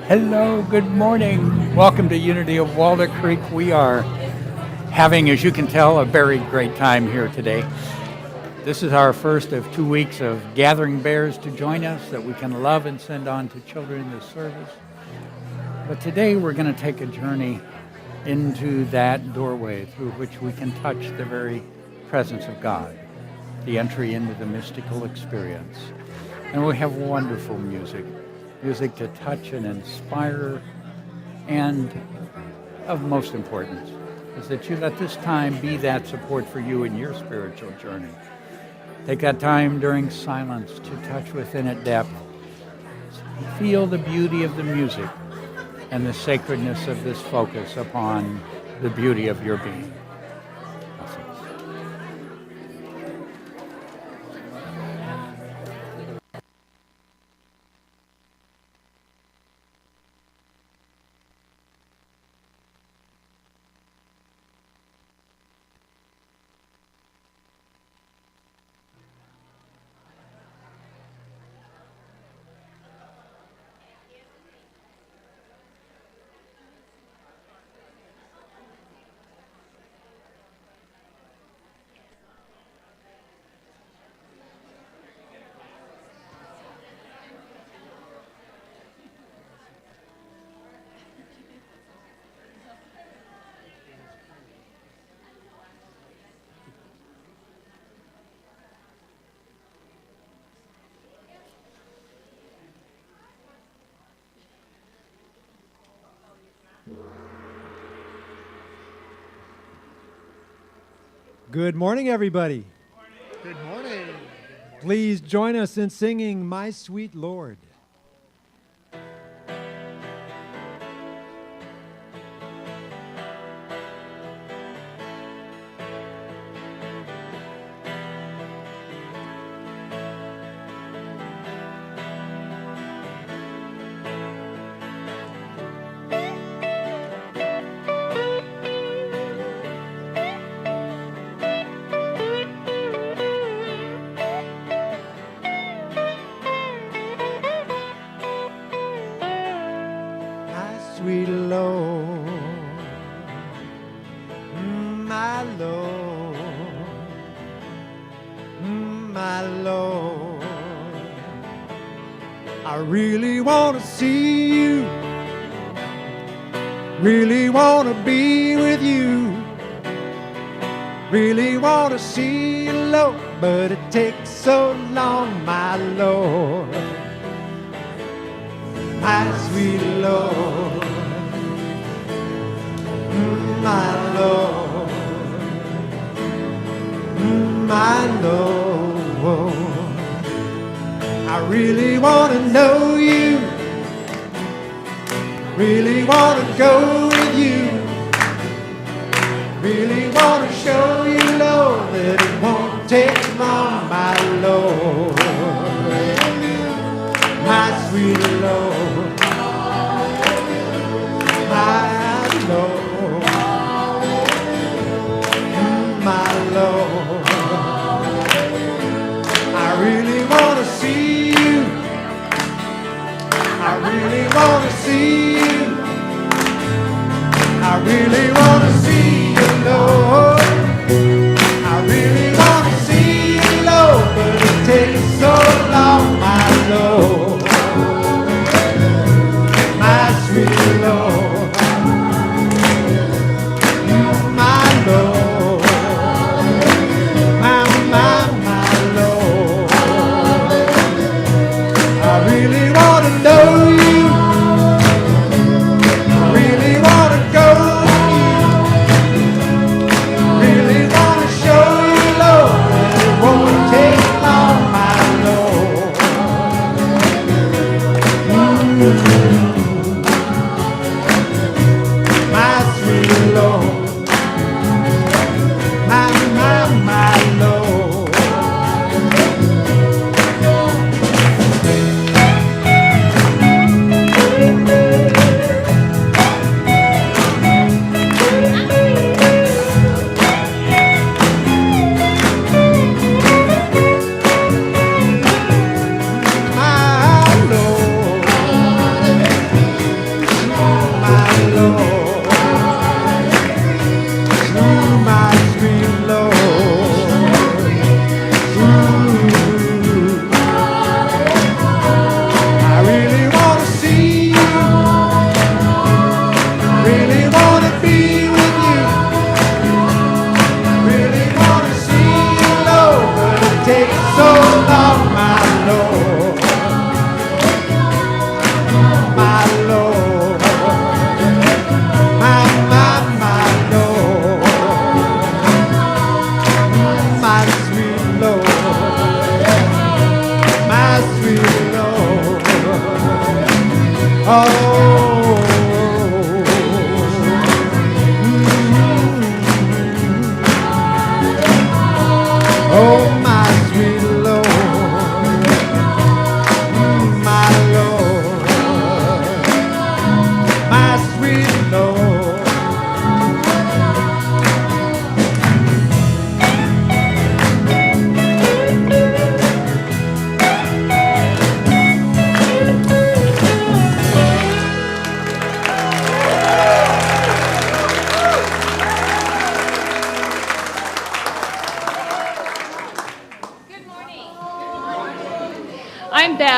Hello, good morning. Welcome to Unity of Walnut Creek. We are having, as you can tell, a very great time here today. This is our first of 2 weeks of gathering bears to join us that we can love and send on to children in this service. But today we're going to take a journey into that doorway through which we can touch the very presence of God, the entry into the mystical experience. And we have wonderful music to touch and inspire, and of most importance is that you let this time be that support for you in your spiritual journey. Take that time during silence to touch within it depth. Feel the beauty of the music and the sacredness of this focus upon the beauty of your being. Good morning, everybody. Good morning. Please join us in singing My Sweet Lord. Sweet Lord, my Lord, my Lord, I really want to see you, really want to be with you, really want to see you, Lord, but it takes so long, my Lord, my sweet Lord. My Lord, my Lord, I really want to know you, really want to go with you, really want to show you, Lord, that it won't take long, my Lord, my sweet Lord, my Lord. Lord, I really want to see you, I really want to see you, I really want to see you, Lord, I really want to see you, Lord, but it takes so long, my Lord, my sweet Lord, my Lord. Know you, I really want to go with you,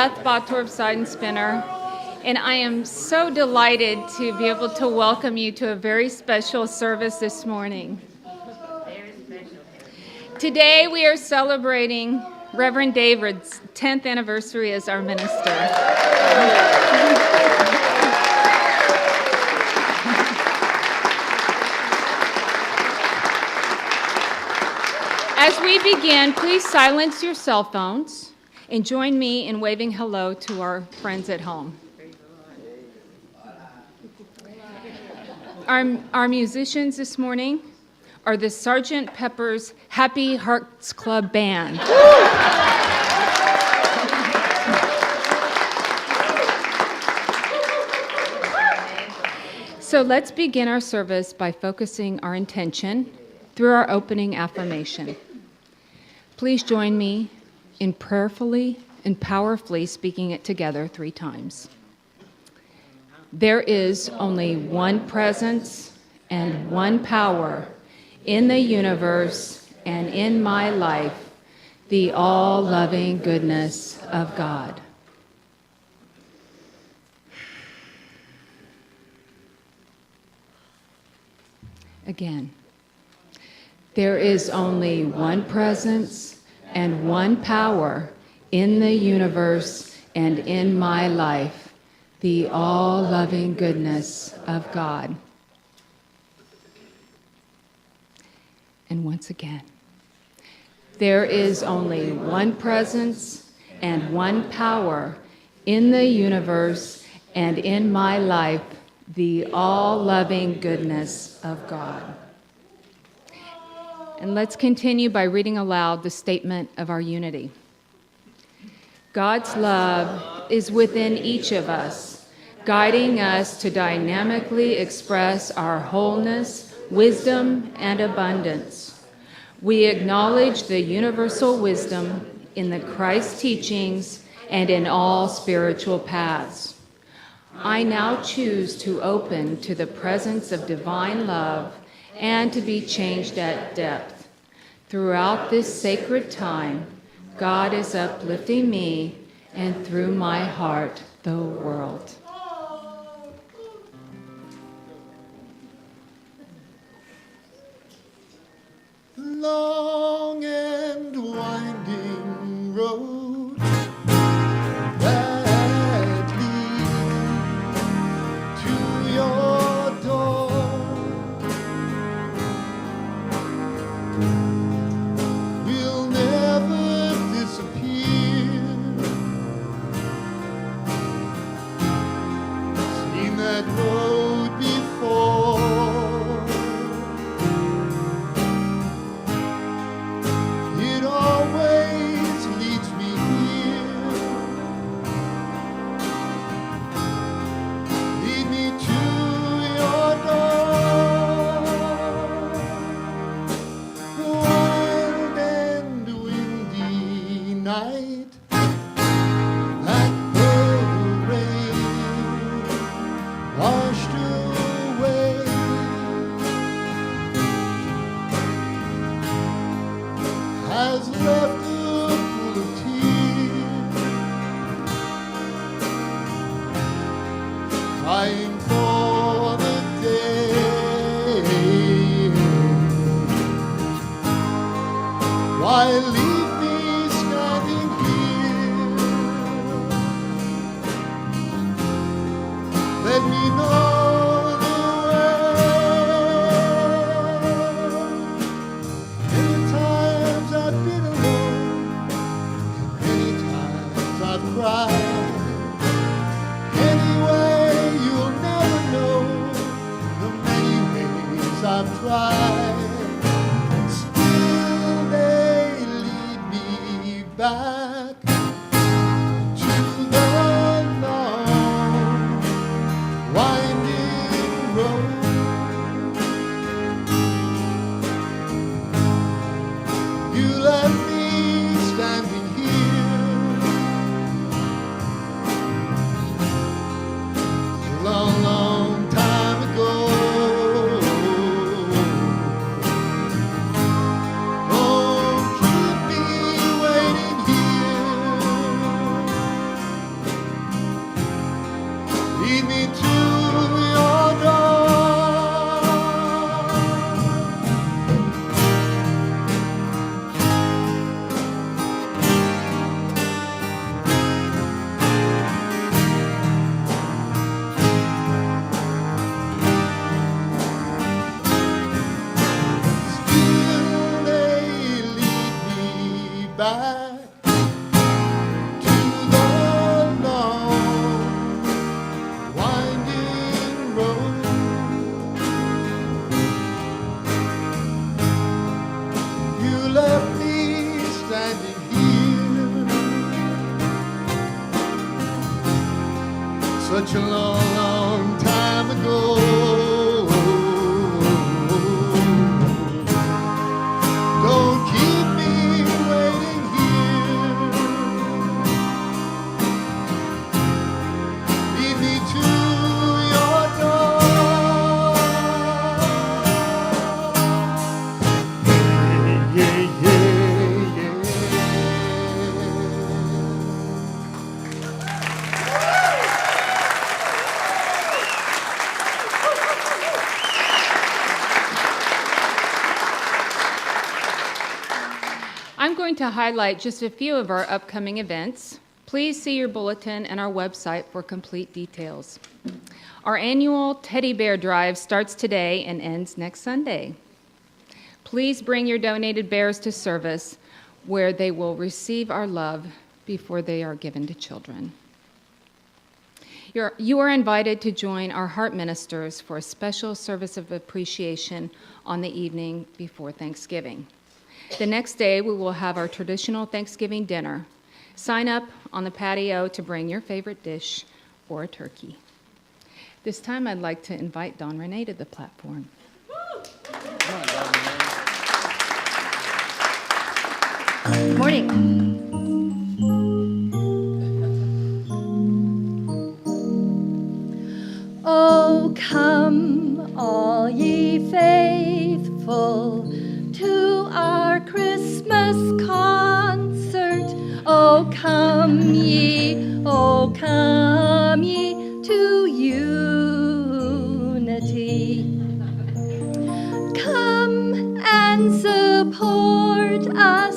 Beth Bottorff Seidenspinner, and I am so delighted to be able to welcome you to a very special service this morning. Today we are celebrating Reverend David's 10th anniversary as our minister. As we begin, please silence your cell phones and join me in waving hello to our friends at home. Our musicians this morning are the Sgt. Pepper's Happy Hearts Club Band. So let's begin our service by focusing our intention through our opening affirmation. Please join me in prayerfully and powerfully speaking it together 3 times. There is only one presence and one power in the universe and in my life, the all-loving goodness of God. Again. There is only one presence and one power in the universe and in my life, the all-loving goodness of God. And once again, there is only one presence and one power in the universe and in my life, the all-loving goodness of God. And let's continue by reading aloud the statement of our unity. God's love is within each of us, guiding us to dynamically express our wholeness, wisdom, and abundance. We acknowledge the universal wisdom in the Christ teachings and in all spiritual paths. I now choose to open to the presence of divine love and to be changed at depth. Throughout this sacred time, God is uplifting me and through my heart, the world. Long and winding road that leads to your door will never disappear. Seen that road before. It always leads me here. Lead me to your door. Wild and windy night, like the rain washed away. Has left a pool of tears, crying for the day. Why leave me standing here? Let me know the way. Many times I've been alone, many times I've cried. Anyway, you'll never know the many ways I've tried. Still they lead me back to the long, winding road. You left me standing here a long, long time ago. such a long, long time ago. Don't keep me waiting here. Lead me to your door. Yeah, yeah, yeah. I'm going to highlight just a few of our upcoming events. Please see your bulletin and our website for complete details. Our annual Teddy Bear Drive starts today and ends next Sunday. Please bring your donated bears to service where they will receive our love before they are given to children. You are invited to join our heart ministers for a special service of appreciation on the evening before Thanksgiving. The next day, we will have our traditional Thanksgiving dinner. Sign up on the patio to bring your favorite dish or a turkey. This time, I'd like to invite Dawn Renee to the platform. Morning. Oh, come, all ye faithful, to our Christmas concert. Oh, come ye to unity. Come and support us,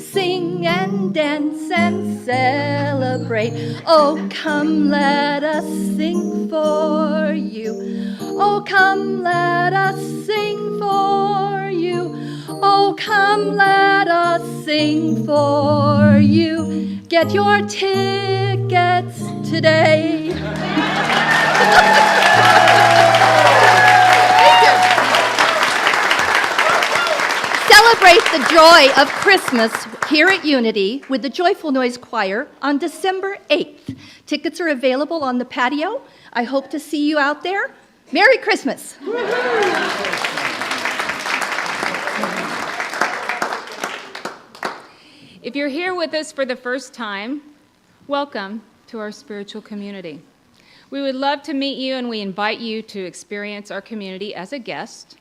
sing and dance and celebrate. Oh, come, let us sing for you. Oh, come, let us sing for you. Oh, come, let us sing for you. Get your tickets today. Celebrate the joy of Christmas here at Unity with the Joyful Noise Choir on December 8th. Tickets are available on the patio. I hope to see you out there. Merry Christmas. If you're here with us for the first time, welcome to our spiritual community. We would love to meet you, and we invite you to experience our community as a guest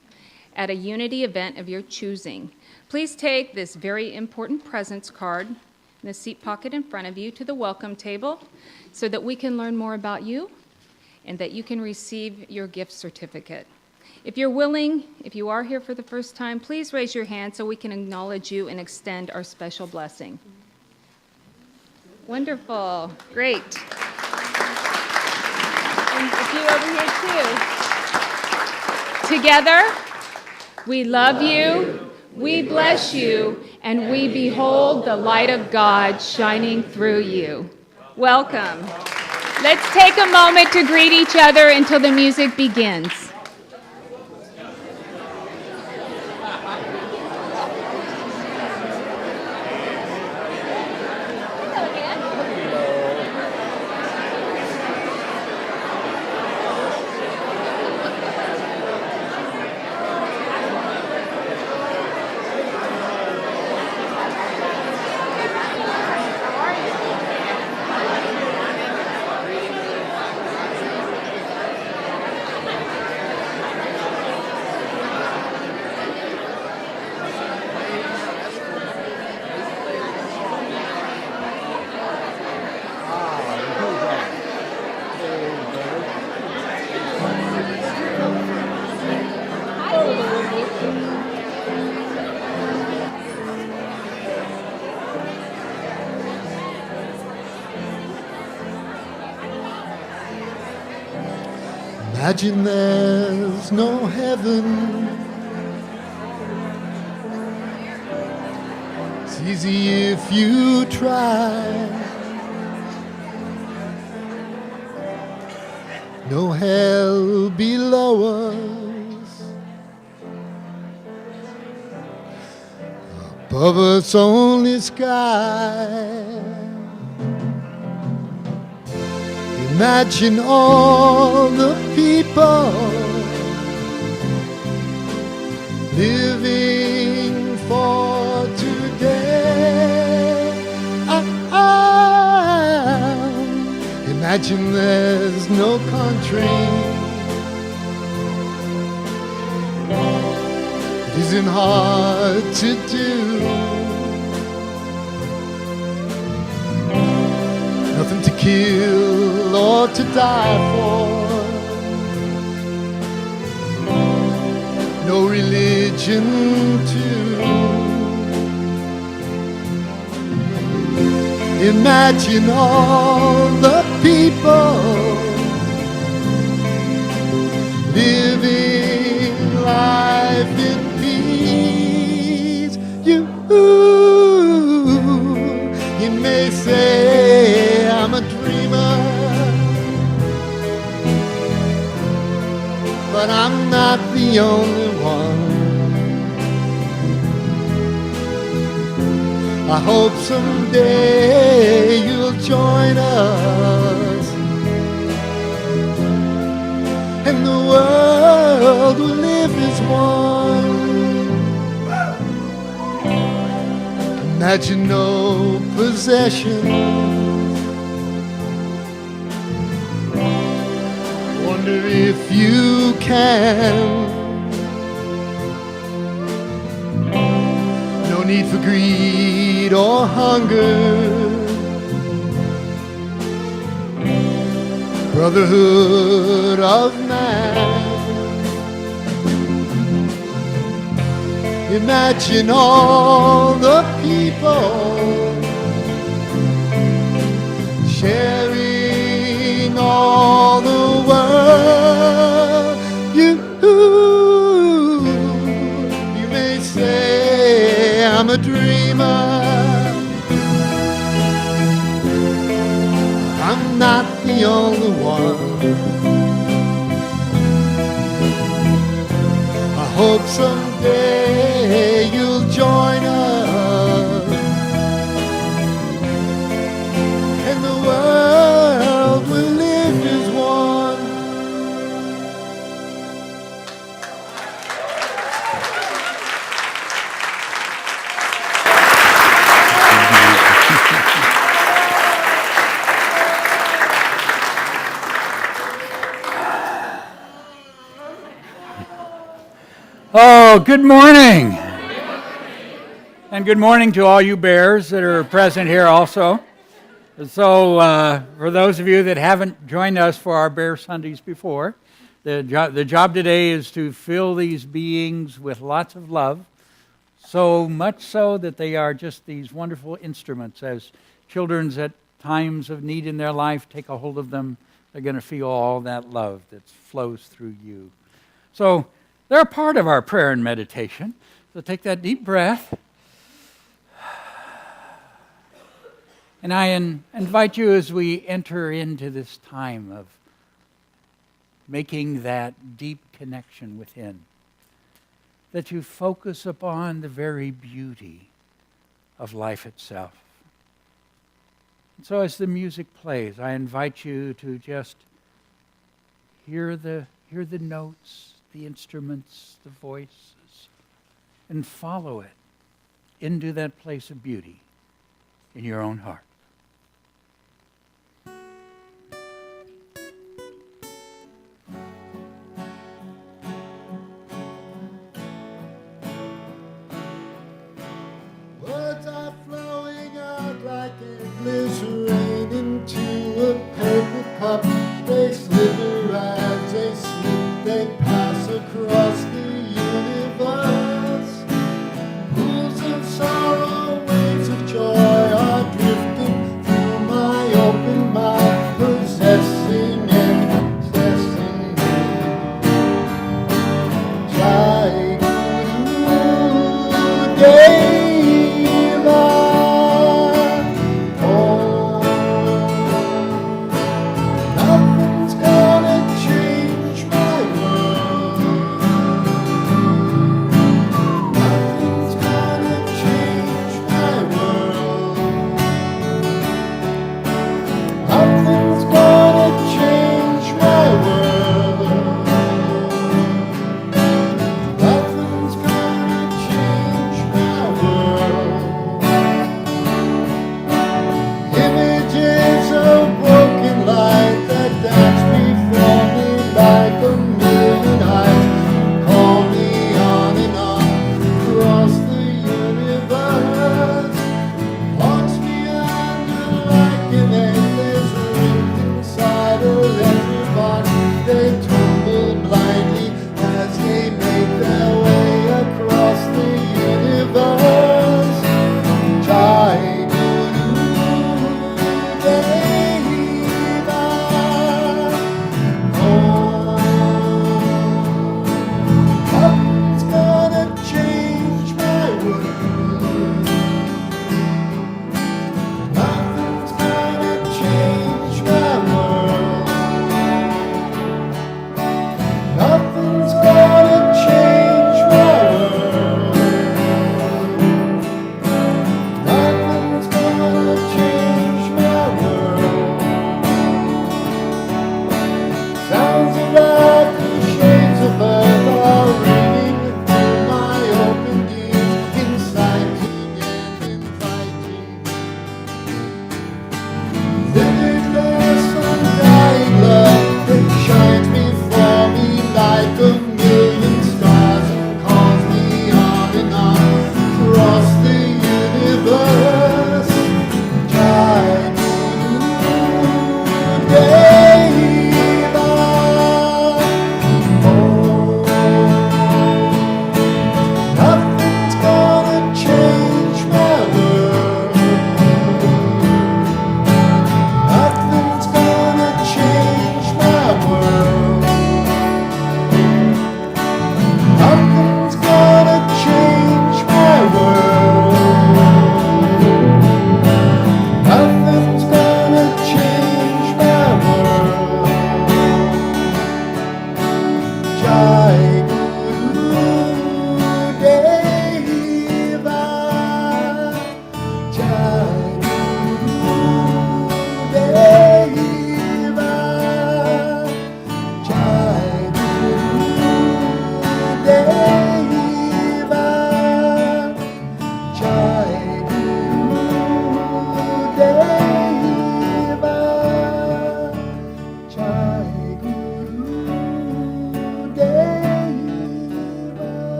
at a Unity event of your choosing. Please take this very important presents card in the seat pocket in front of you to the welcome table so that we can learn more about you and that you can receive your gift certificate. If you're willing, if you are here for the first time, please raise your hand so we can acknowledge you and extend our special blessing. Wonderful. Great. And a few over here too. Together, we love you, we bless you, and we behold the light of God shining through you. Welcome. Let's take a moment to greet each other until the music begins. Imagine there's no heaven. It's easy if you try. No hell below us. Above us only sky. Imagine all the people living for today. Imagine there's no country. It isn't hard to do. Nothing to kill or to die for. No religion too. Imagine all the people living life in peace. You may say I'm a dreamer, but I'm not the only one. I hope someday you'll join us, and the world will live as one. Imagine no possessions. Wonder if you can. No need for greed or hunger. Brotherhood of man. Imagine all the people sharing all the world. You may say I'm a dreamer. I'm not the only one. I hope someday you'll join us, and the world will live as one. Oh, good morning. And good morning to all you bears that are present here also. So for those of you that haven't joined us for our Bear Sundays before, the job today is to fill these beings with lots of love, so much so that they are just these wonderful instruments. As children at times of need in their life take a hold of them, they're going to feel all that love that flows through you. So they're a part of our prayer and meditation. So take that deep breath. And I invite you as we enter into this time of making that deep connection within, that you focus upon the very beauty of life itself. And so as the music plays, I invite you to just hear the notes, the instruments, the voices, and follow it into that place of beauty in your own heart. Words are flowing out like endless rain into a paper cup. They slither as they slip, they pass across the universe. Pools of sorrow, waves of joy are drifting through my open mind, possessing and obsessing me. Nothing's gonna change my world. Nothing's gonna change my world. Nothing's gonna change.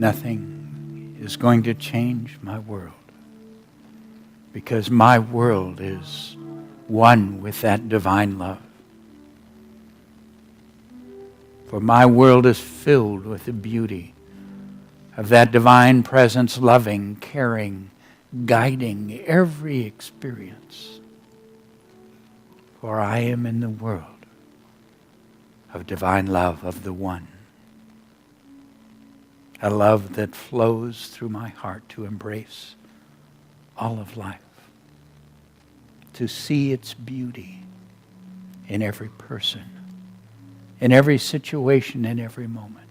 Nothing is going to change my world, because my world is one with that divine love. For my world is filled with the beauty of that divine presence, loving, caring, guiding every experience. For I am in the world of divine love of the one. A love that flows through my heart to embrace all of life, to see its beauty in every person, in every situation, in every moment.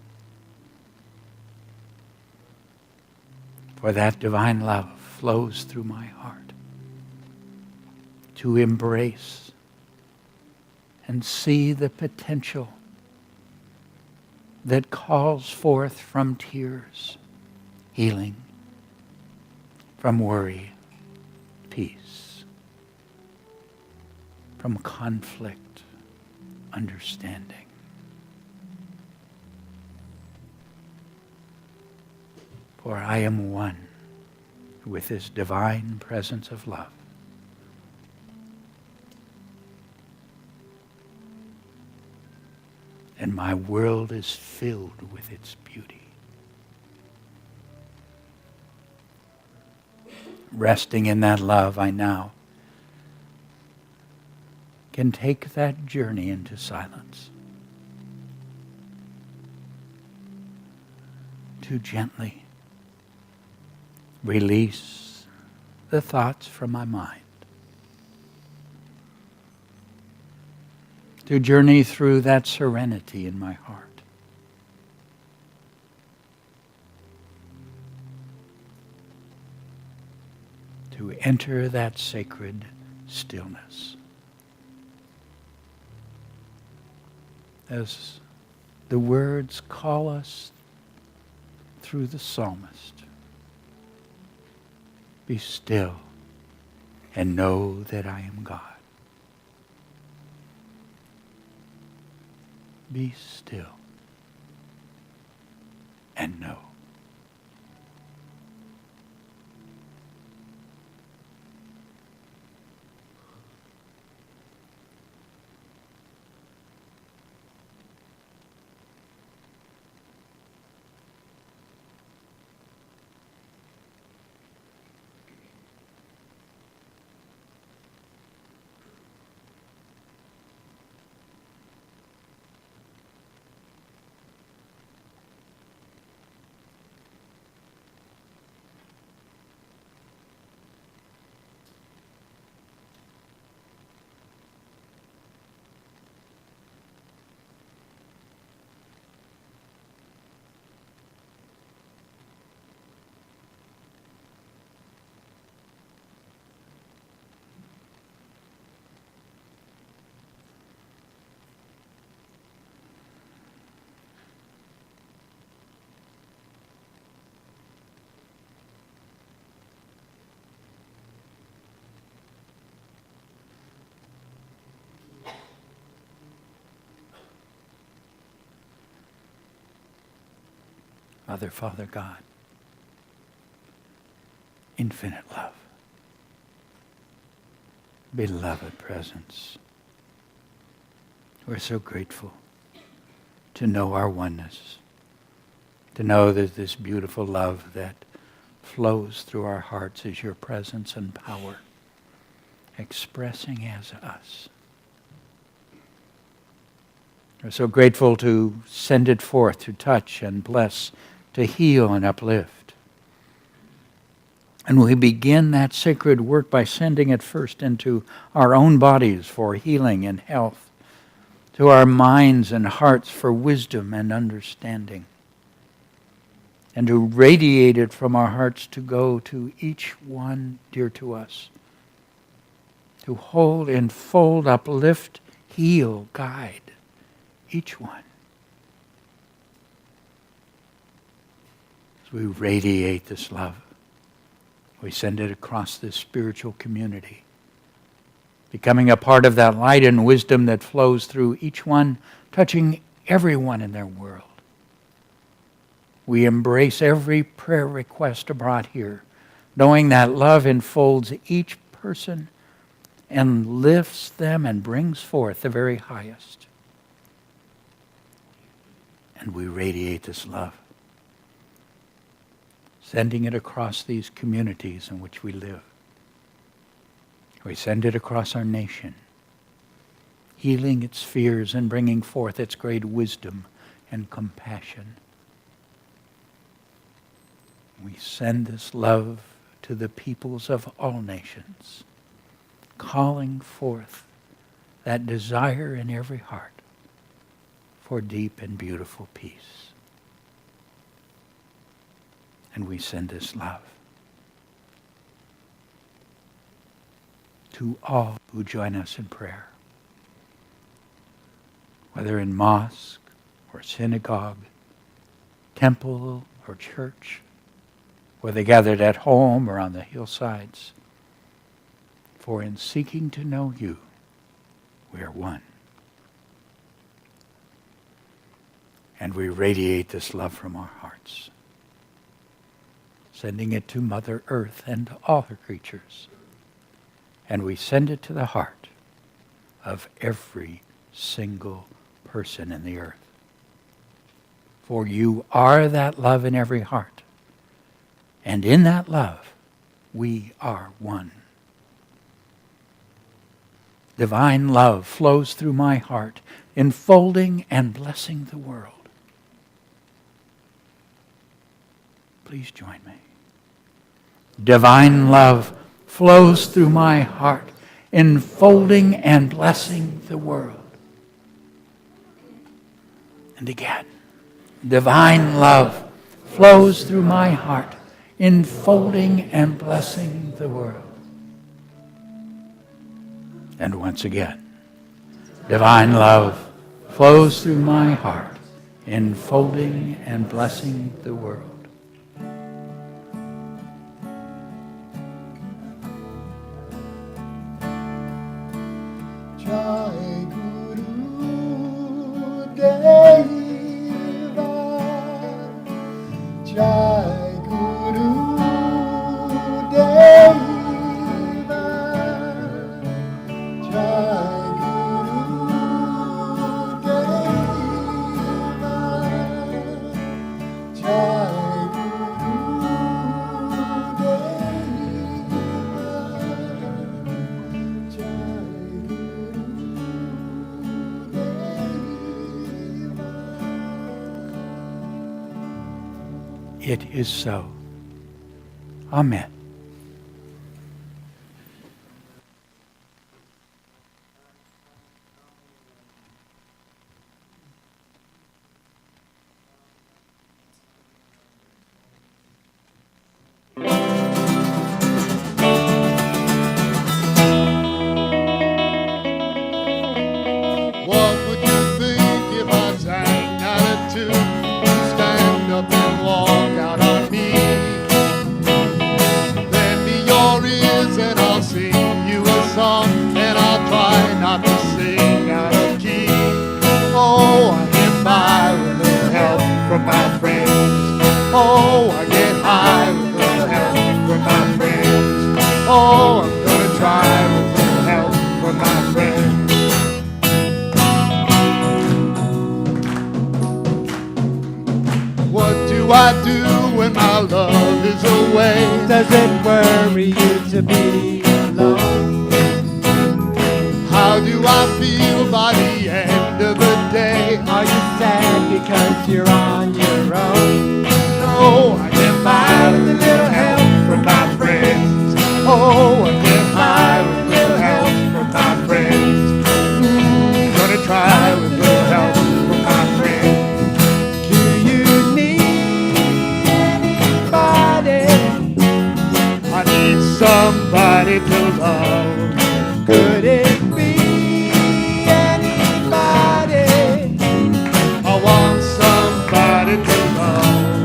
For that divine love flows through my heart to embrace and see the potential that calls forth from tears healing, from worry peace, from conflict understanding. For I am one with this divine presence of love. And my world is filled with its beauty. Resting in that love, I now can take that journey into silence. To gently release the thoughts from my mind. To journey through that serenity in my heart. To enter that sacred stillness. As the words call us through the psalmist. Be still and know that I am God. Be still and know. Mother, Father, God, infinite love, beloved presence. We're so grateful to know our oneness, to know that this beautiful love that flows through our hearts is your presence and power, expressing as us. We're so grateful to send it forth to touch and bless, to heal and uplift. And we begin that sacred work by sending it first into our own bodies for healing and health, to our minds and hearts for wisdom and understanding, and to radiate it from our hearts to go to each one dear to us, to hold, enfold, uplift, heal, guide each one. As we radiate this love, we send it across this spiritual community, becoming a part of that light and wisdom that flows through each one, touching everyone in their world. We embrace every prayer request brought here, knowing that love enfolds each person and lifts them and brings forth the very highest. And we radiate this love, sending it across these communities in which we live. We send it across our nation, healing its fears and bringing forth its great wisdom and compassion. We send this love to the peoples of all nations, calling forth that desire in every heart for deep and beautiful peace. And we send this love to all who join us in prayer, whether in mosque or synagogue, temple or church, whether gathered at home or on the hillsides. For in seeking to know you, we are one. And we radiate this love from our hearts, sending it to Mother Earth and to all her creatures. And we send it to the heart of every single person in the earth. For you are that love in every heart. And in that love, we are one. Divine love flows through my heart, enfolding and blessing the world. Please join me. Divine love flows through my heart, enfolding and blessing the world. And again, divine love flows through my heart, enfolding and blessing the world. And once again, divine love flows through my heart, enfolding and blessing the world. Jai Guru Deva, Jai Guru Deva, Jai Guru Deva, Jai Guru Deva, It is so. Amen. What would you think if I sang out a tune? You stand up and walk out on me. Lend me your ears and I'll sing you a song, and I'll try not to sing out of key. Oh, I get by with a little help from my friends. Oh, I get high with a little help from my friends. Oh, I'm gonna try with a little help from my friends. What do I do when my love is away? Does it worry you to be alone? How do I feel by the end of the day? Are you sad because you're on your own? Oh, I get by with a little help from my friends. Oh, I get high with a little help from my friends. Gonna try with a little help from my friends. Do you need anybody? I need somebody to love. Could it be anybody? I want somebody to love.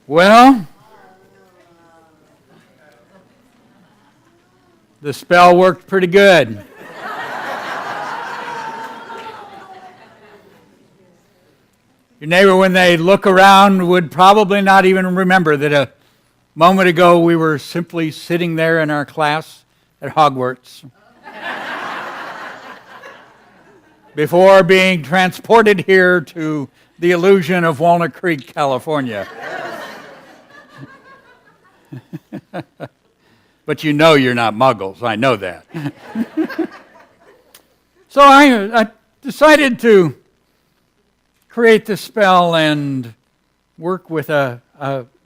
Well, the spell worked pretty good. Your neighbor, when they look around, would probably not even remember that a moment ago we were simply sitting there in our class at Hogwarts before being transported here to the illusion of Walnut Creek, California. But you know you're not muggles, I know that. So I decided to create this spell and work with a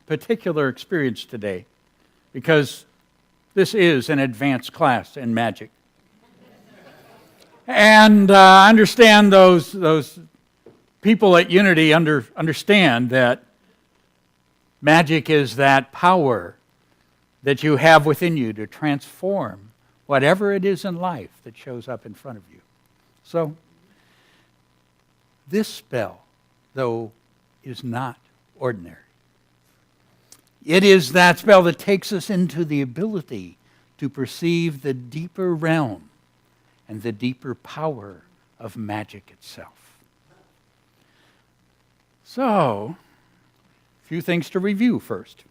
particular experience today, because this is an advanced class in magic. And understand those people at Unity understand that magic is that power that you have within you to transform whatever it is in life that shows up in front of you. So, this spell, though, is not ordinary. It is that spell that takes us into the ability to perceive the deeper realm and the deeper power of magic itself. So, a few things to review first.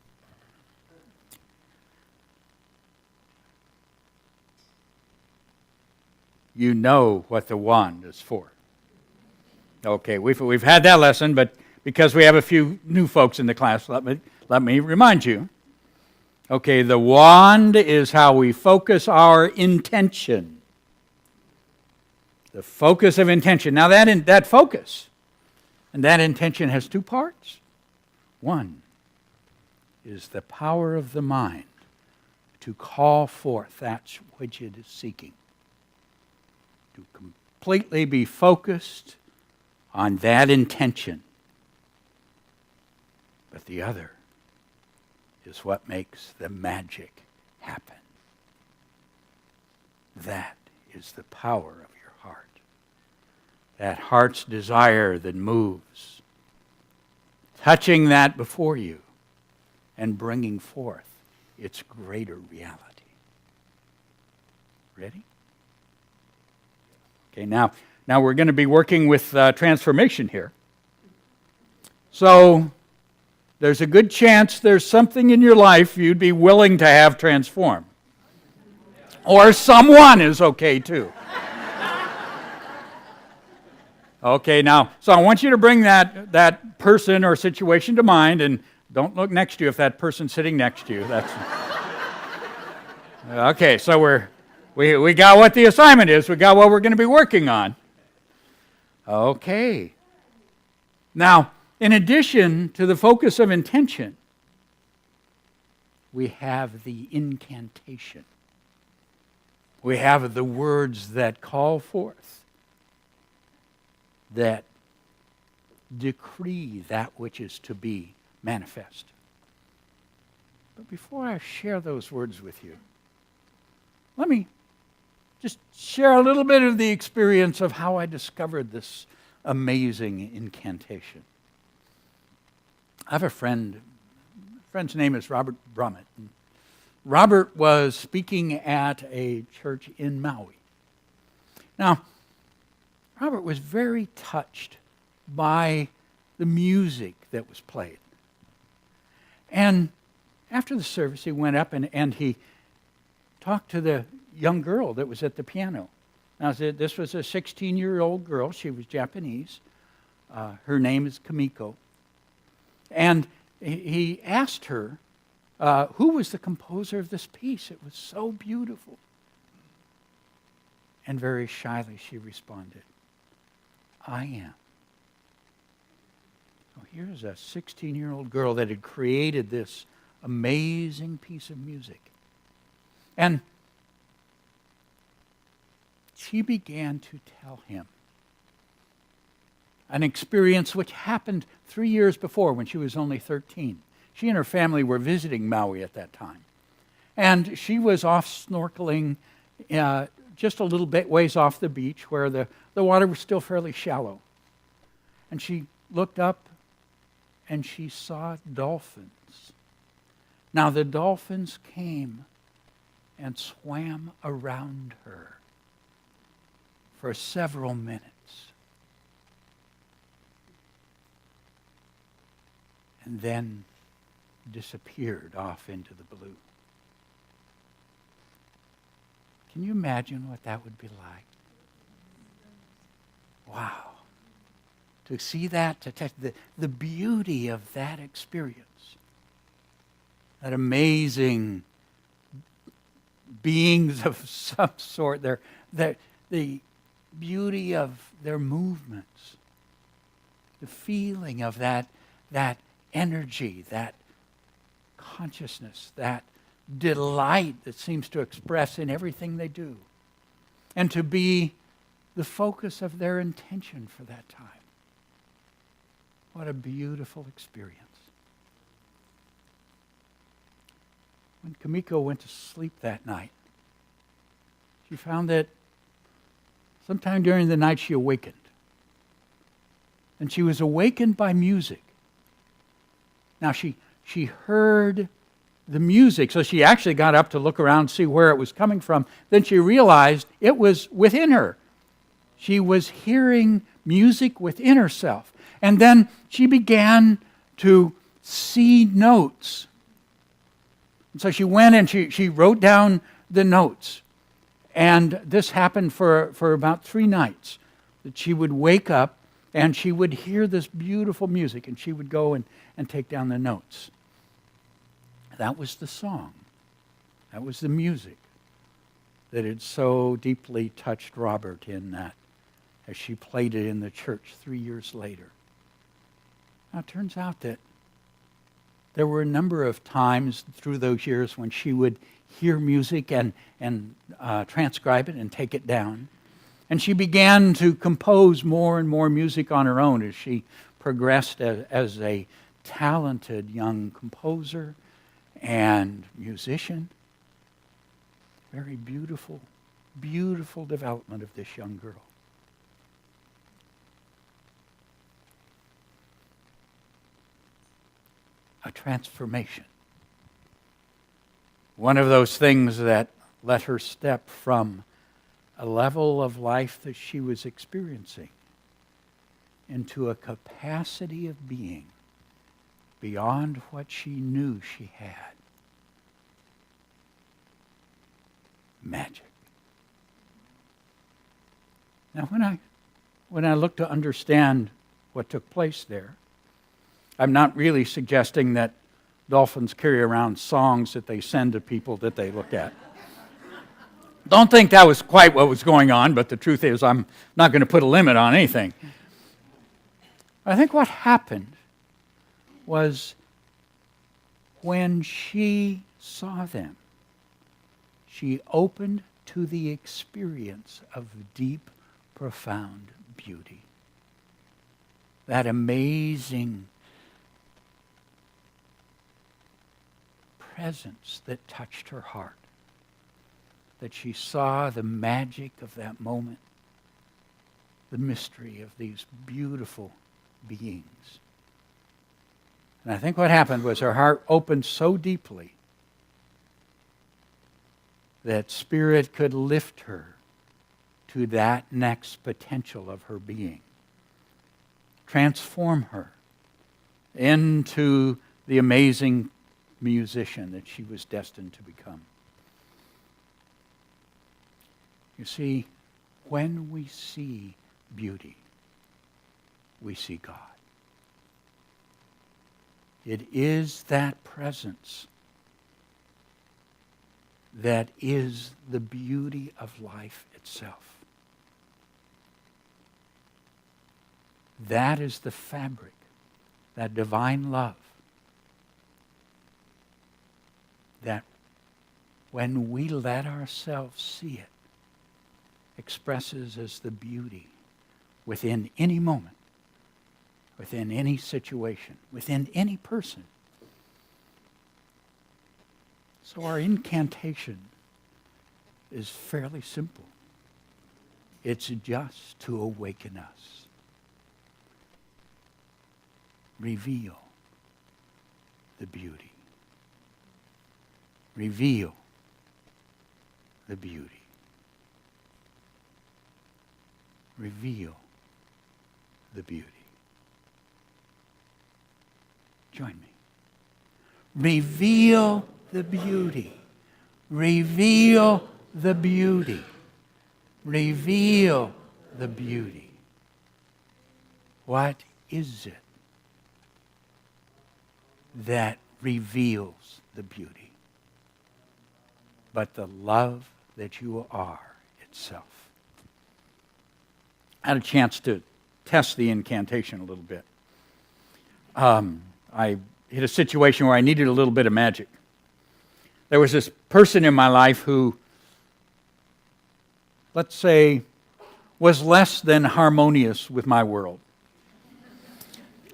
You know what the wand is for. Okay, we've had that lesson, but because we have a few new folks in the class, let me remind you. Okay, the wand is how we focus our intention. The focus of intention. Now that focus and that intention has two parts. One is the power of the mind to call forth that which it is seeking. To completely be focused on that intention. But the other is what makes the magic happen. That is the power of your heart. That heart's desire that moves, touching that before you and bringing forth its greater reality. Ready? Okay, now we're going to be working with transformation here. So there's a good chance there's something in your life you'd be willing to have transform. Or someone is okay too. Okay, now, so I want you to bring that person or situation to mind, and don't look next to you if that person's sitting next to you. That's okay, so we got what the assignment is. We got what we're going to be working on. Okay. Now, in addition to the focus of intention, we have the incantation. We have the words that call forth, that decree that which is to be manifest. But before I share those words with you, let me just share a little bit of the experience of how I discovered this amazing incantation. I have a friend. The friend's name is Robert Brummett. Robert was speaking at a church in Maui. Now, Robert was very touched by the music that was played. And after the service, he went up and he talked to the young girl that was at the piano. Now, this was a 16-year-old girl. She was Japanese. Her name is Kamiko. And he asked her, who was the composer of this piece? It was so beautiful. And very shyly she responded, I am. Well, here's a 16-year-old girl that had created this amazing piece of music. And she began to tell him an experience which happened 3 years before when she was only 13. She and her family were visiting Maui at that time. And she was off snorkeling just a little bit ways off the beach where the water was still fairly shallow. And she looked up and she saw dolphins. Now the dolphins came and swam around her for several minutes. And then disappeared off into the blue. Can you imagine what that would be like? Wow. To see that, to touch the beauty of that experience. That amazing beings of some sort, the beauty of their movements, the feeling of that energy, that consciousness, that delight that seems to express in everything they do, and to be the focus of their intention for that time. What a beautiful experience. When Kamiko went to sleep that night, she found that sometime during the night she awakened. And she was awakened by music. Now she heard the music, so she actually got up to look around and see where it was coming from. Then she realized it was within her. She was hearing music within herself. And then she began to see notes. And so she went and she wrote down the notes. And this happened for about 3 nights. That she would wake up and she would hear this beautiful music and she would go and take down the notes. That was the song. That was the music that had so deeply touched Robert in that as she played it in the church 3 years later. Now it turns out that there were a number of times through those years when she would hear music and transcribe it and take it down. And she began to compose more and more music on her own as she progressed as a talented young composer and musician. Very beautiful, beautiful development of this young girl. A transformation. One of those things that let her step from a level of life that she was experiencing into a capacity of being beyond what she knew she had. Magic. Now, when I look to understand what took place there, I'm not really suggesting that dolphins carry around songs that they send to people that they look at. Don't think that was quite what was going on, but the truth is I'm not going to put a limit on anything. I think what happened was when she saw them, she opened to the experience of deep, profound beauty. That amazing presence that touched her heart. That she saw the magic of that moment, the mystery of these beautiful beings. And I think what happened was her heart opened so deeply that Spirit could lift her to that next potential of her being. Transform her into the amazing musician that she was destined to become. You see, when we see beauty, we see God. It is that presence that is the beauty of life itself. That is the fabric, that divine love, that when we let ourselves see it, expresses as the beauty within any moment, within any situation, within any person. So our incantation is fairly simple. It's just to awaken us. Reveal the beauty. Reveal the beauty. Reveal the beauty. Join me. Reveal the beauty. Reveal the beauty. Reveal the beauty. What is it that reveals the beauty? But the love that you are itself. I had a chance to test the incantation a little bit. I hit a situation where I needed a little bit of magic. There was this person in my life who, let's say, was less than harmonious with my world.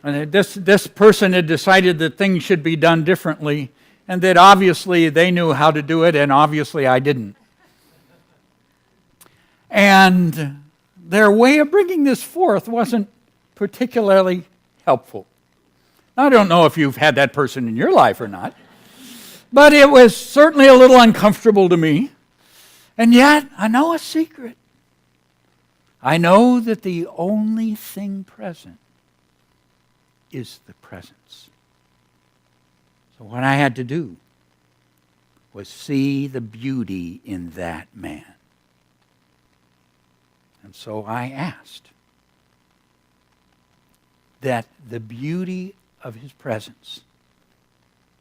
And this person had decided that things should be done differently, and that obviously they knew how to do it, and obviously I didn't. And their way of bringing this forth wasn't particularly helpful. I don't know if you've had that person in your life or not, but it was certainly a little uncomfortable to me. And yet, I know a secret. I know that the only thing present is the presence. So what I had to do was see the beauty in that man. And so I asked that the beauty of his presence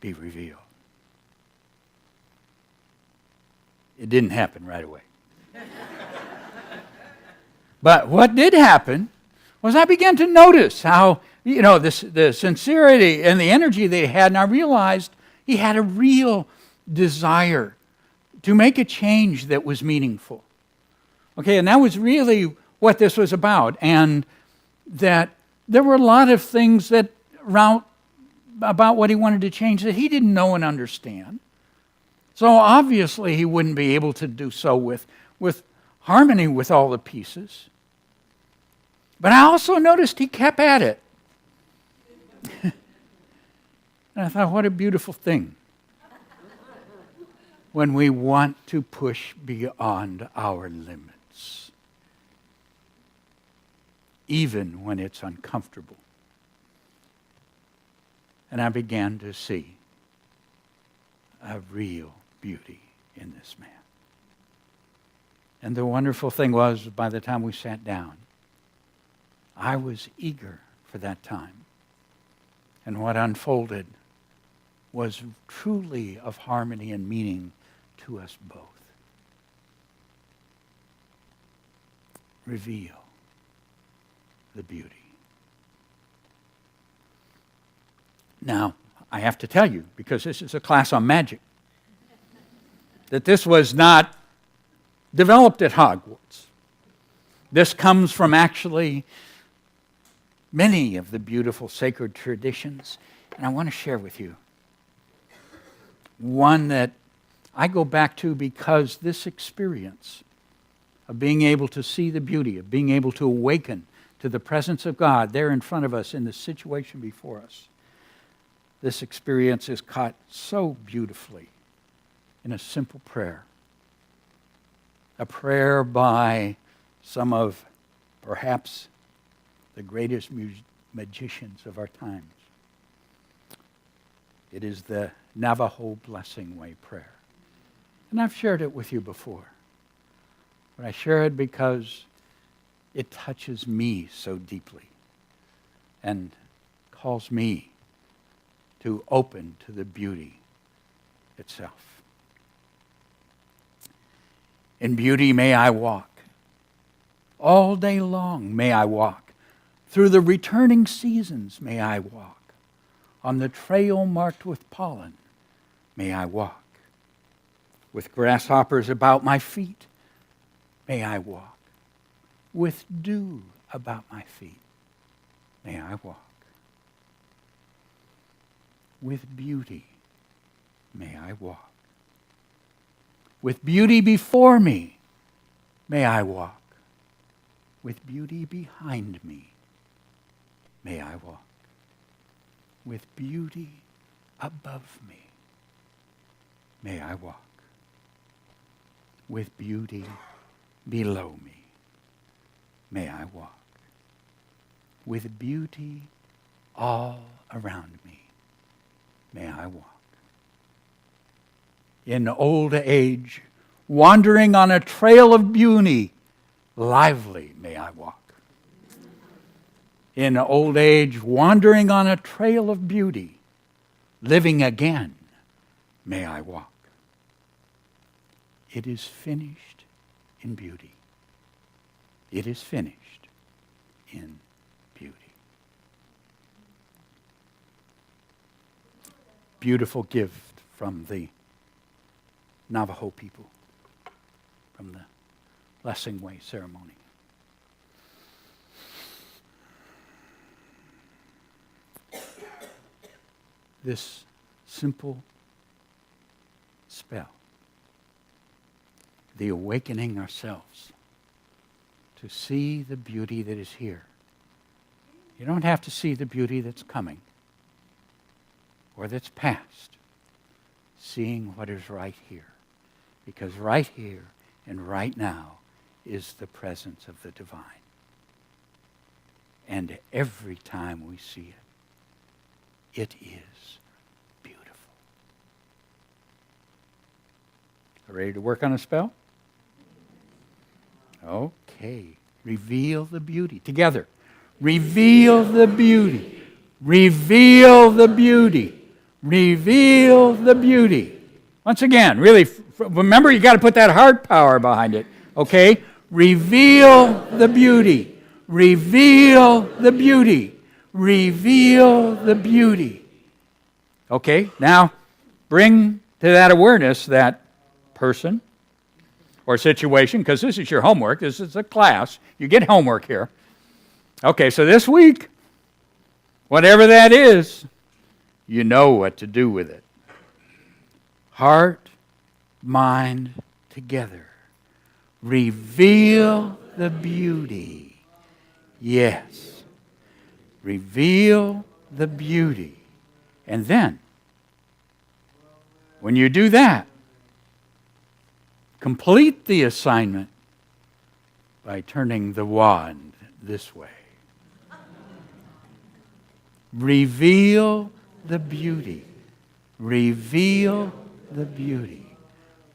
be revealed. It didn't happen right away. But what did happen was I began to notice how, the sincerity and the energy they had, and I realized he had a real desire to make a change that was meaningful. Okay, and that was really what this was about, and that there were a lot of things that about what he wanted to change that he didn't know and understand. So obviously he wouldn't be able to do so with harmony with all the pieces. But I also noticed he kept at it. And I thought, what a beautiful thing when we want to push beyond our limits, even when it's uncomfortable. And I began to see a real beauty in this man. And the wonderful thing was, by the time we sat down, I was eager for that time. And what unfolded was truly of harmony and meaning to us both. Reveal the beauty. Now, I have to tell you, because this is a class on magic, that this was not developed at Hogwarts. This comes from actually many of the beautiful sacred traditions, and I want to share with you one that I go back to because this experience of being able to see the beauty, of being able to awaken to the presence of God there in front of us in the situation before us, this experience is caught so beautifully in a simple prayer. A prayer by some of perhaps the greatest magicians of our times. It is the Navajo Blessing Way prayer. And I've shared it with you before. But I share it because it touches me so deeply and calls me to open to the beauty itself. In beauty may I walk. All day long may I walk. Through the returning seasons may I walk. On the trail marked with pollen may I walk. With grasshoppers about my feet may I walk. With dew about my feet may I walk. With beauty may I walk. With beauty before me may I walk. With beauty behind me, may I walk. With beauty above me, may I walk. With beauty below me, may I walk. With beauty all around me, may I walk. In old age, wandering on a trail of beauty, lively may I walk. In old age, wandering on a trail of beauty, living again, may I walk. It is finished in beauty. It is finished in beauty. Beautiful gift from the Navajo people, from the Blessing Way ceremony. This simple spell, the awakening ourselves to see the beauty that is here. You don't have to see the beauty that's coming or that's past. Seeing what is right here. Because right here and right now is the presence of the divine. And every time we see it, it is beautiful. Ready to work on a spell? Okay. Reveal the beauty. Together. Reveal the beauty. Reveal the beauty. Reveal the beauty. Once again, really, remember you got to put that heart power behind it. Okay? Reveal the beauty. Reveal the beauty. Reveal the beauty. Okay? Now, bring to that awareness that person or situation, because this is your homework. This is a class. You get homework here. Okay, so this week, whatever that is, you know what to do with it. Heart, mind, together. Reveal the beauty. Yes. Reveal the beauty. And then, when you do that, complete the assignment by turning the wand this way. Reveal the beauty. Reveal the beauty.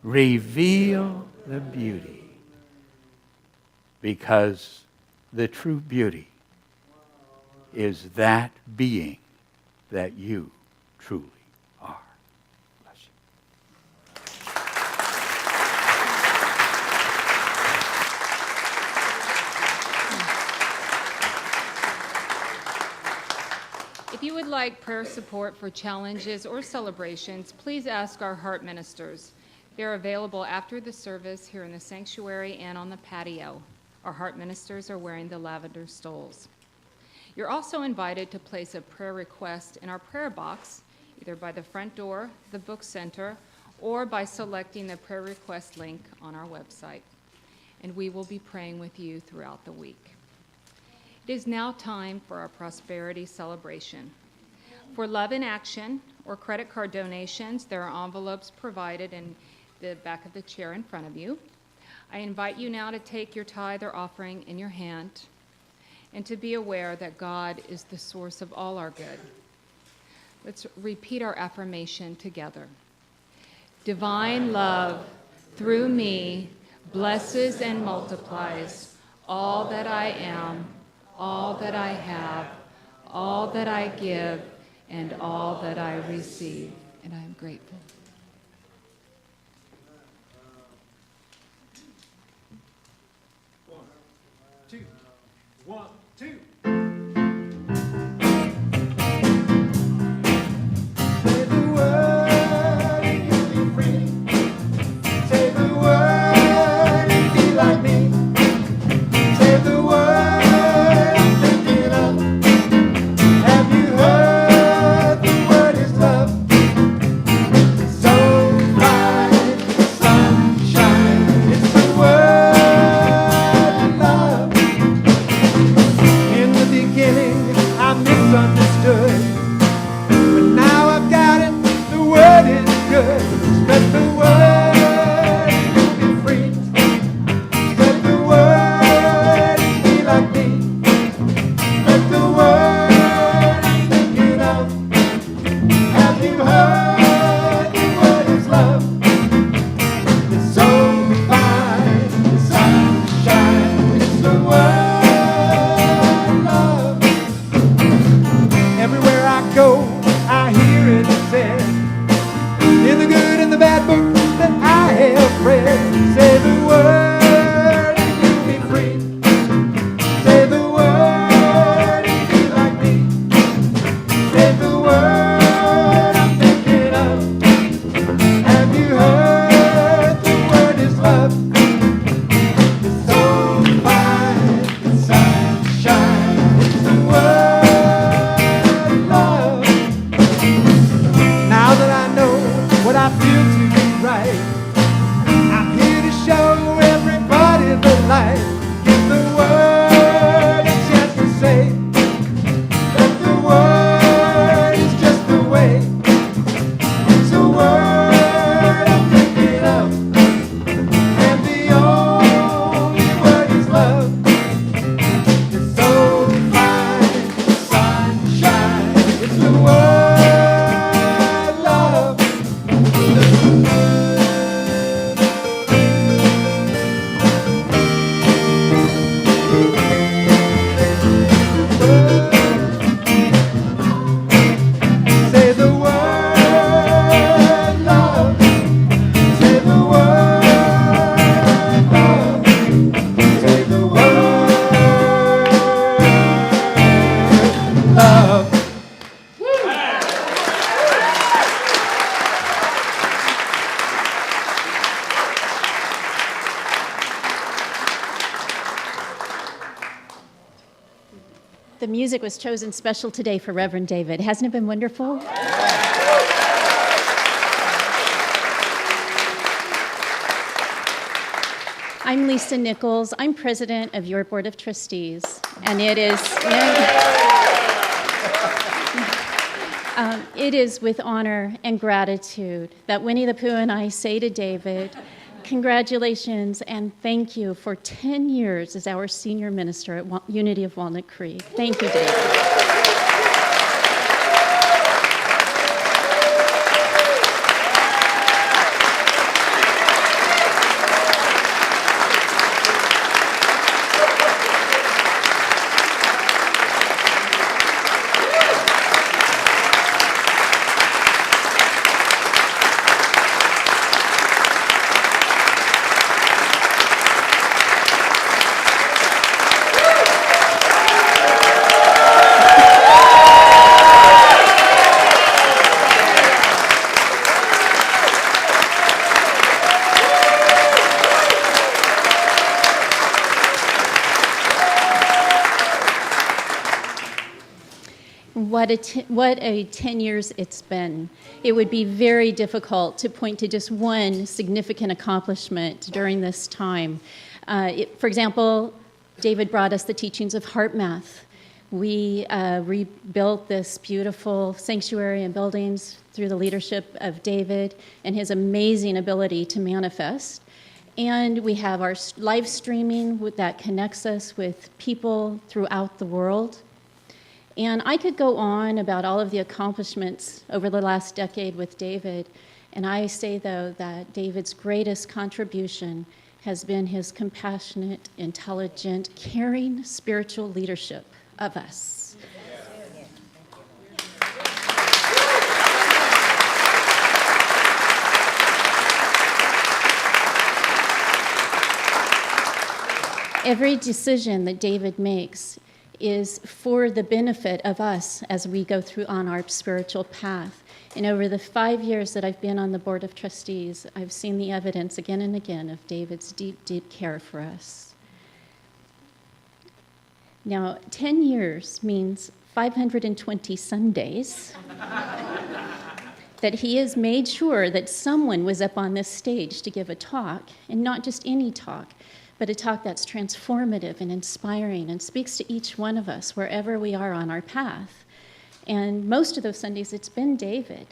Reveal the beauty. Because the true beauty is that being that you truly are. Bless you. If you would like prayer support for challenges or celebrations, please ask our heart ministers. They're available after the service here in the sanctuary and on the patio. Our heart ministers are wearing the lavender stoles. You're also invited to place a prayer request in our prayer box, either by the front door, the book center, or by selecting the prayer request link on our website. And we will be praying with you throughout the week. It is now time for our prosperity celebration. For Love in Action or credit card donations, there are envelopes provided in the back of the chair in front of you. I invite you now to take your tithe or offering in your hand and to be aware that God is the source of all our good. Let's repeat our affirmation together. Divine love, through me, blesses and multiplies all that I am, all that I have, all that I give, and all that I receive. And I am grateful. One, two. Say the word and you'll be free. Say the word and be like me. Say the word and pick it up. Have you heard the word is love? So bright, sunshine. It's the word of love. The music was chosen special today for Reverend David. Hasn't it been wonderful? I'm Lisa Nichols. I'm president of your Board of Trustees, and it is with honor and gratitude that Winnie the Pooh and I say to David, congratulations and thank you for 10 years as our senior minister at Unity of Walnut Creek. Thank you, David. What a 10 years it's been. It would be very difficult to point to just one significant accomplishment during this time. For example, David brought us the teachings of HeartMath. We rebuilt this beautiful sanctuary and buildings through the leadership of David and his amazing ability to manifest. And we have our live streaming that connects us with people throughout the world. And I could go on about all of the accomplishments over the last decade with David, and I say, though, that David's greatest contribution has been his compassionate, intelligent, caring spiritual leadership of us. Every decision that David makes is for the benefit of us as we go through on our spiritual path. And over the 5 years that I've been on the Board of Trustees, I've seen the evidence again and again of David's deep, deep care for us. Now, 10 years means 520 Sundays that he has made sure that someone was up on this stage to give a talk, and not just any talk, but a talk that's transformative and inspiring and speaks to each one of us wherever we are on our path. And most of those Sundays, it's been David.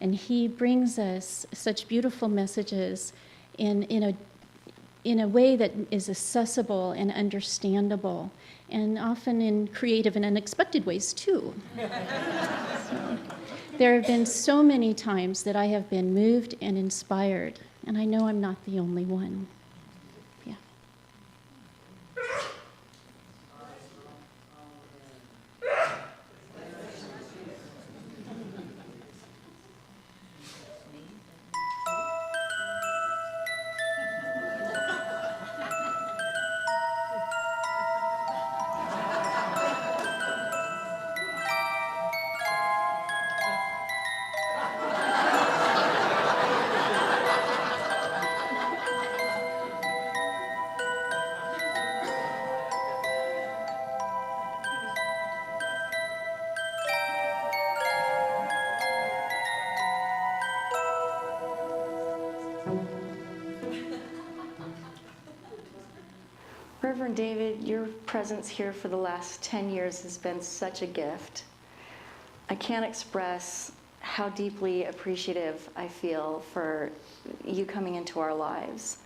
And he brings us such beautiful messages in a way that is accessible and understandable, and often in creative and unexpected ways, too. So, there have been so many times that I have been moved and inspired, and I know I'm not the only one. Reverend David, your presence here for the last 10 years has been such a gift. I can't express how deeply appreciative I feel for you coming into our lives.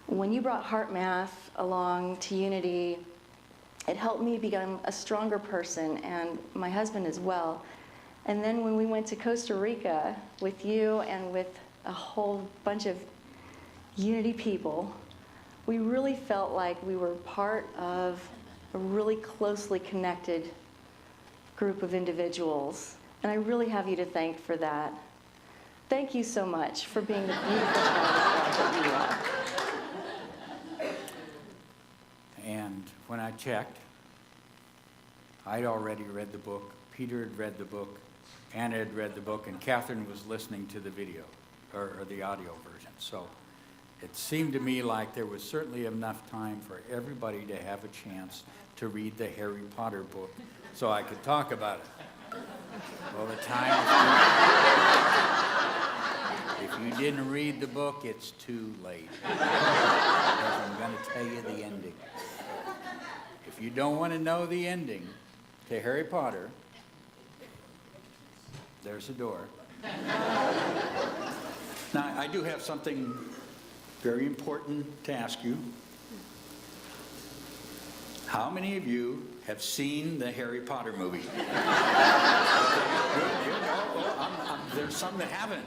When you brought HeartMath along to Unity, it helped me become a stronger person, and my husband as well. And then when we went to Costa Rica with you and with a whole bunch of Unity people, we really felt like we were part of a really closely connected group of individuals. And I really have you to thank for that. Thank you so much for being the beautiful child of God that you are. And when I checked, I'd already read the book, Peter had read the book, Anna had read the book, and Catherine was listening to the video, or the audio version. So it seemed to me like there was certainly enough time for everybody to have a chance to read the Harry Potter book so I could talk about it. Well, the time is too. If you didn't read the book, it's too late. Because I'm going to tell you the ending. If you don't want to know the ending to Harry Potter, there's a door. Now, I do have something very important to ask you. How many of you have seen the Harry Potter movie? Okay, good. There's some that haven't.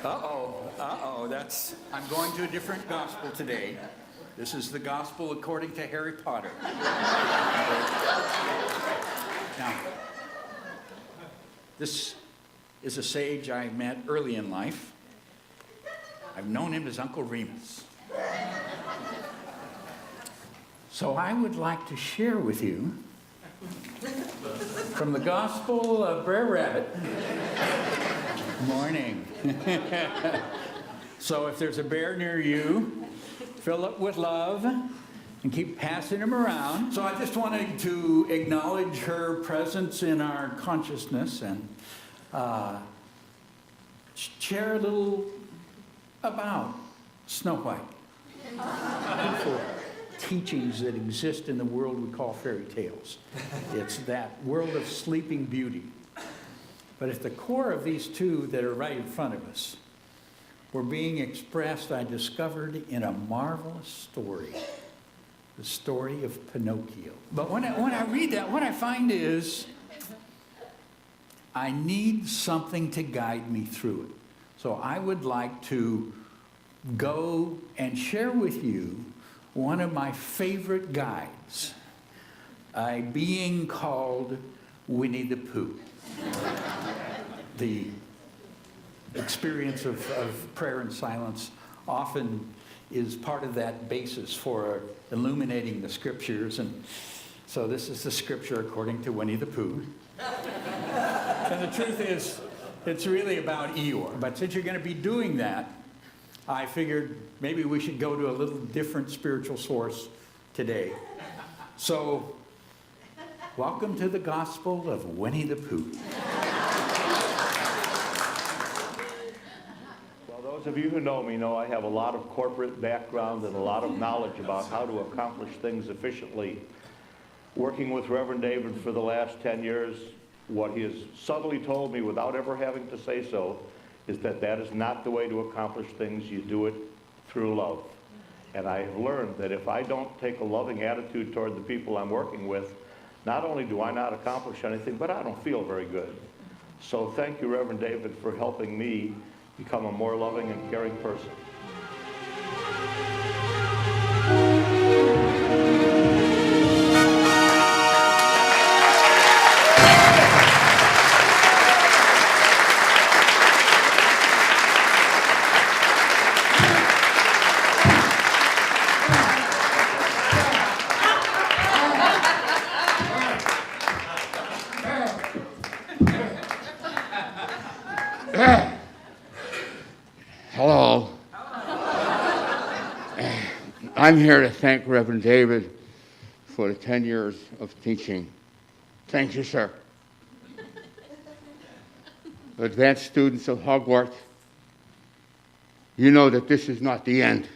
I'm going to a different gospel today. This is the gospel according to Harry Potter. Now, this is a sage I met early in life. I've known him as Uncle Remus. So I would like to share with you from the Gospel of Brer Rabbit. Morning. So if there's a bear near you, fill it with love and keep passing them around. So I just wanted to acknowledge her presence in our consciousness and share a little about Snow White. Beautiful teachings that exist in the world we call fairy tales. It's that world of sleeping beauty. But at the core of these two that are right in front of us were being expressed, I discovered, in a marvelous story. The story of Pinocchio. But when I read that, what I find is I need something to guide me through it. So I would like to go and share with you one of my favorite guides, a being called Winnie the Pooh. The experience of prayer and silence often is part of that basis for illuminating the scriptures. And so this is the scripture according to Winnie the Pooh. And the truth is, it's really about Eeyore. But since you're going to be doing that, I figured maybe we should go to a little different spiritual source today. So, welcome to the Gospel of Winnie the Pooh. Well, those of you who know me know I have a lot of corporate background and a lot of knowledge about how to accomplish things efficiently. Working with Reverend David for the last 10 years, what he has subtly told me without ever having to say so is that that is not the way to accomplish things. You do it through love. And I have learned that if I don't take a loving attitude toward the people I'm working with, not only do I not accomplish anything, but I don't feel very good. So thank you, Reverend David, for helping me become a more loving and caring person. Hello. I'm here to thank Reverend David for the 10 years of teaching. Thank you, sir. Advanced students of Hogwarts, you know that this is not the end.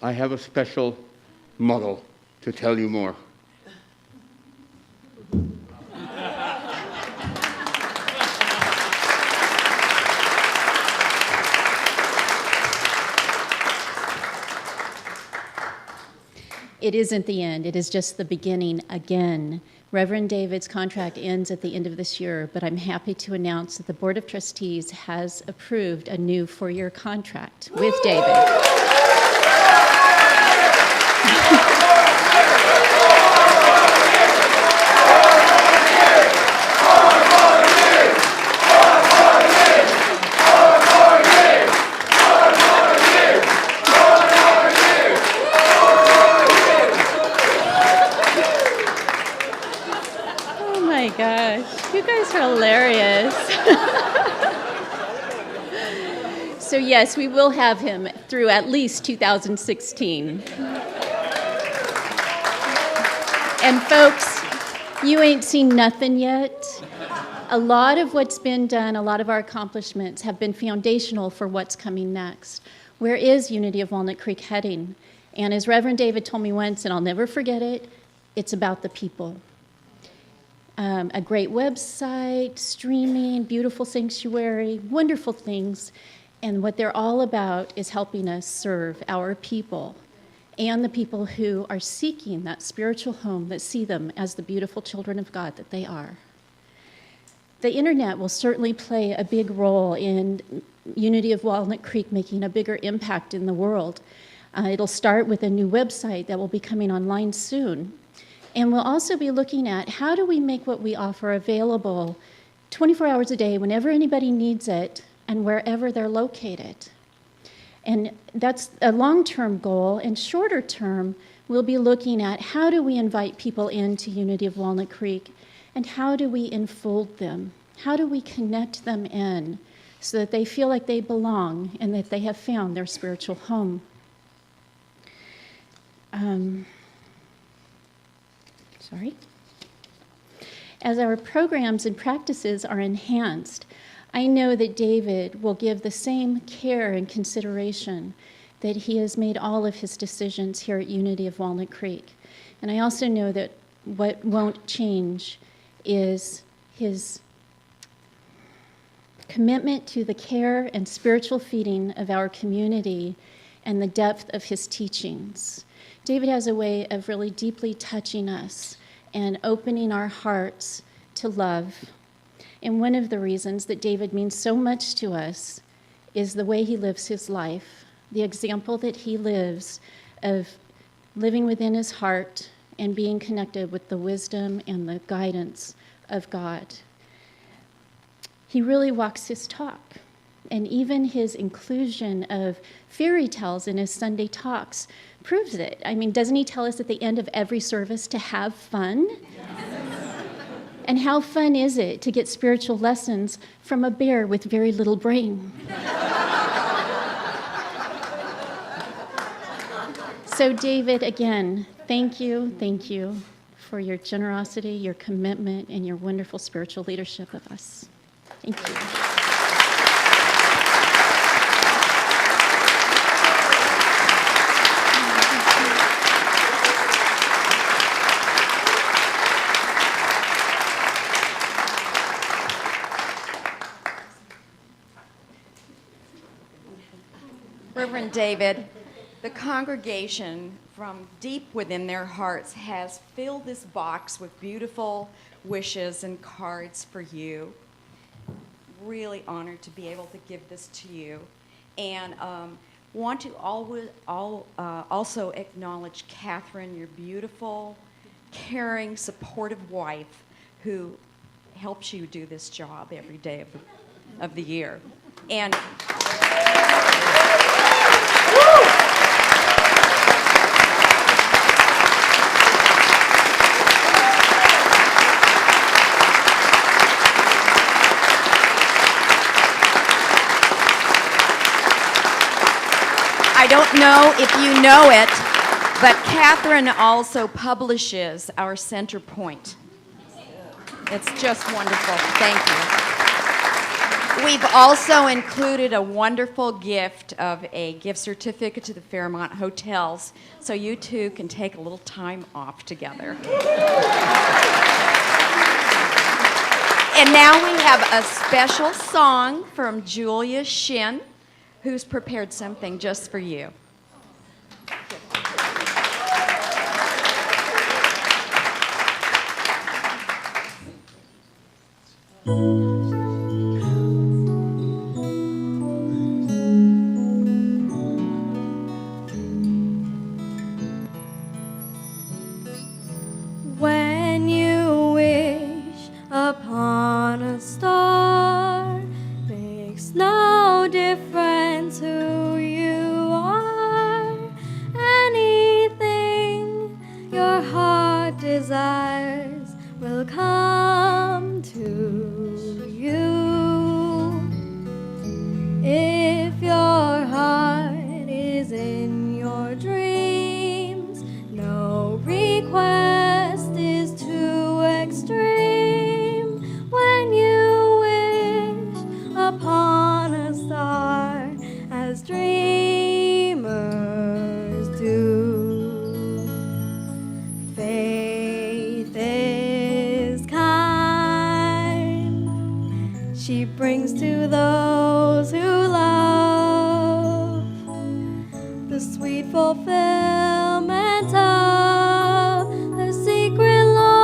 I have a special model to tell you more. It isn't the end. It is just the beginning again. Reverend David's contract ends at the end of this year, but I'm happy to announce that the Board of Trustees has approved a new 4-year contract with David. Gosh, you guys are hilarious. yes, we will have him through at least 2016. And folks, you ain't seen nothing yet. A lot of what's been done, a lot of our accomplishments have been foundational for what's coming next. Where is Unity of Walnut Creek heading? And as Reverend David told me once, and I'll never forget it, it's about the people. A great website, streaming, beautiful sanctuary, wonderful things. And what they're all about is helping us serve our people and the people who are seeking that spiritual home that see them as the beautiful children of God that they are. The internet will certainly play a big role in Unity of Walnut Creek making a bigger impact in the world. It'll start with a new website that will be coming online soon. And we'll also be looking at how do we make what we offer available 24 hours a day whenever anybody needs it and wherever they're located. And that's a long-term goal. And shorter term, we'll be looking at how do we invite people into Unity of Walnut Creek and how do we enfold them? How do we connect them in so that they feel like they belong and that they have found their spiritual home? As our programs and practices are enhanced, I know that David will give the same care and consideration that he has made all of his decisions here at Unity of Walnut Creek. And I also know that what won't change is his commitment to the care and spiritual feeding of our community and the depth of his teachings. David has a way of really deeply touching us and opening our hearts to love. And one of the reasons that David means so much to us is the way he lives his life, the example that he lives of living within his heart and being connected with the wisdom and the guidance of God. He really walks his talk. And even his inclusion of fairy tales in his Sunday talks proves it. I mean, doesn't he tell us at the end of every service to have fun? And how fun is it to get spiritual lessons from a bear with very little brain? So David, again, thank you for your generosity, your commitment, and your wonderful spiritual leadership of us. Thank you. Reverend David, the congregation from deep within their hearts has filled this box with beautiful wishes and cards for you. Really honored to be able to give this to you. And want to also acknowledge Catherine, your beautiful, caring, supportive wife who helps you do this job every day of the year. And I don't know if you know it, but Catherine also publishes our Center Point. It's just wonderful. Thank you. We've also included a wonderful gift of a gift certificate to the Fairmont Hotels, so you two can take a little time off together. And now we have a special song from Julia Shin, who's prepared something just for you. When you wish upon a star, makes no difference who you are. Anything your heart desires will come to brings to those who love the sweet fulfillment of the secret longing,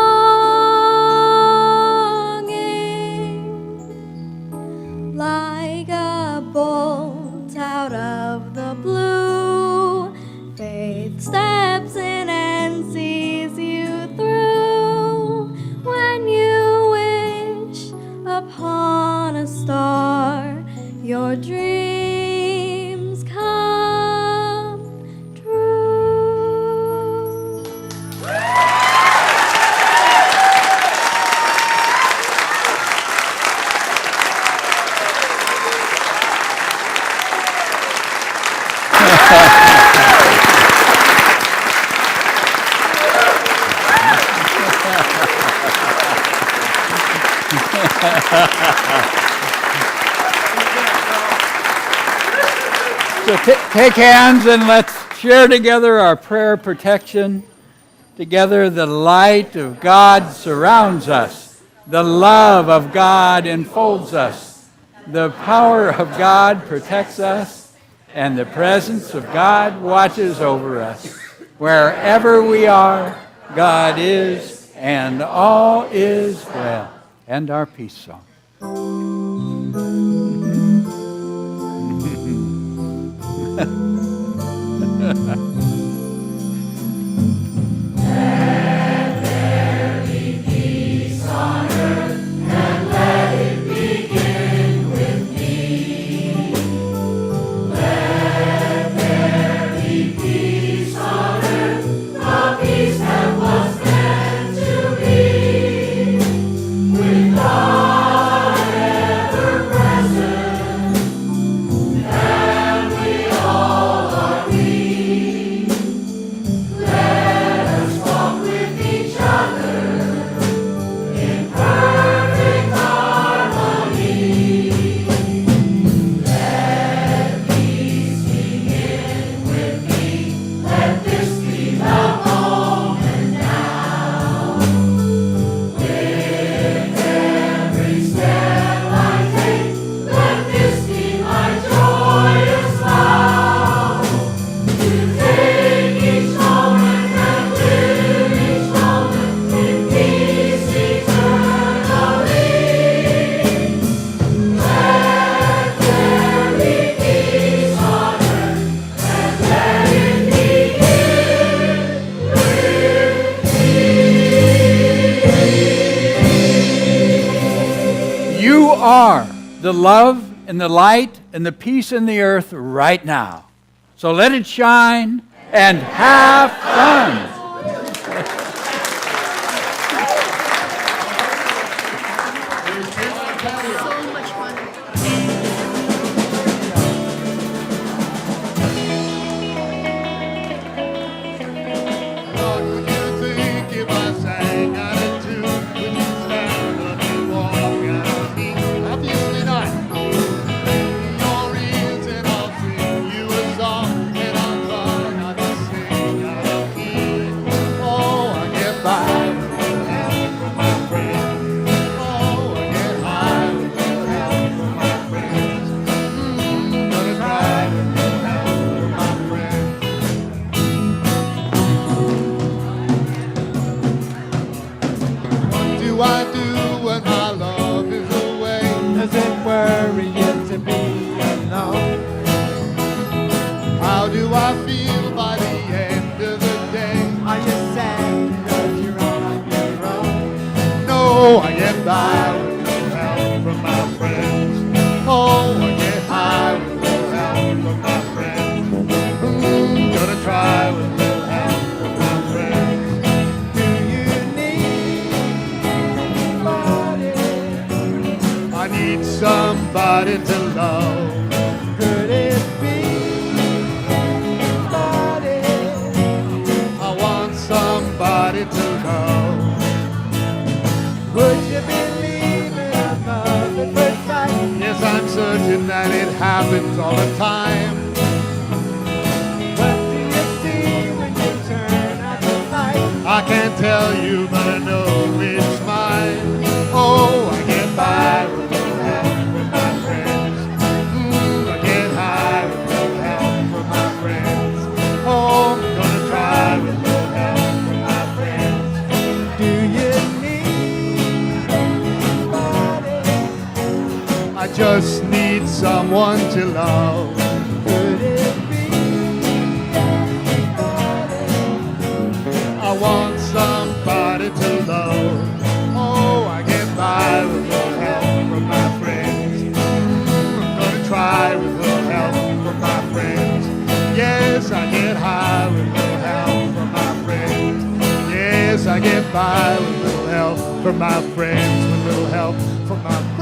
like a bolt out of the blue. Faith steps in and sees you through when you wish upon a star. Your dreams come true. So take hands and let's share together our prayer protection. Together, the light of God surrounds us. The love of God enfolds us. The power of God protects us. And the presence of God watches over us. Wherever we are, God is, and all is well. And our peace song. You are the love and the light and the peace in the earth right now. So let it shine and have fun. Somebody to love. Could it be somebody? I want somebody to love. Would you believe in love at first sight? Yes, I'm certain that it happens all the time. What do you see when you turn out the light? I can't tell you, but I know it's mine. Oh, I get by with the help of my just need someone to love. Could it be? I want somebody to love. Oh, I get by with a little help from my friends. I'm gonna try with a little help from my friends. Yes, I get high with a little help from my friends. Yes, I get by with a little help from my friends, with a little help from my friends.